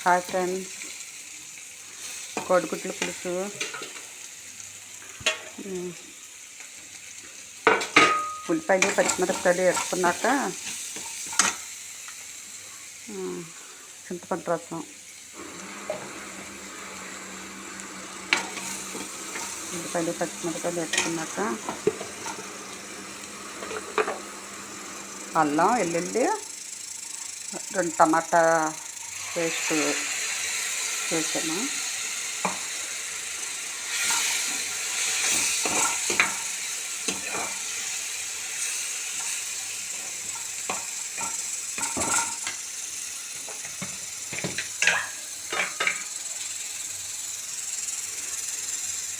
Hi friends, కోడిగుడ్ల పులుసు. ఉల్లిపాయలు పచ్చిమిరపకాయలు వేసుకున్నాక చింతపండు రసం, ఉల్లిపాయలు పచ్చిమిరపకాయలు వేసుకున్నాక అల్లం వెల్లుల్లి 2 టమాటా పేస్ట్ వేసాను.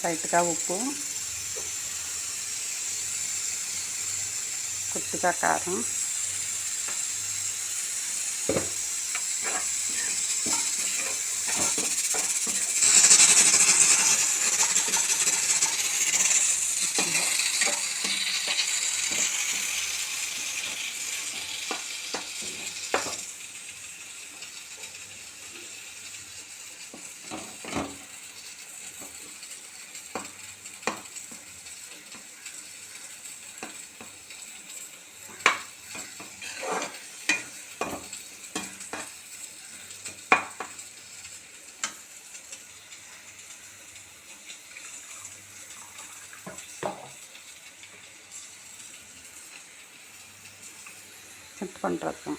లైట్గా ఉప్పు, కొద్దిగా కారం, చింతపండు రసం.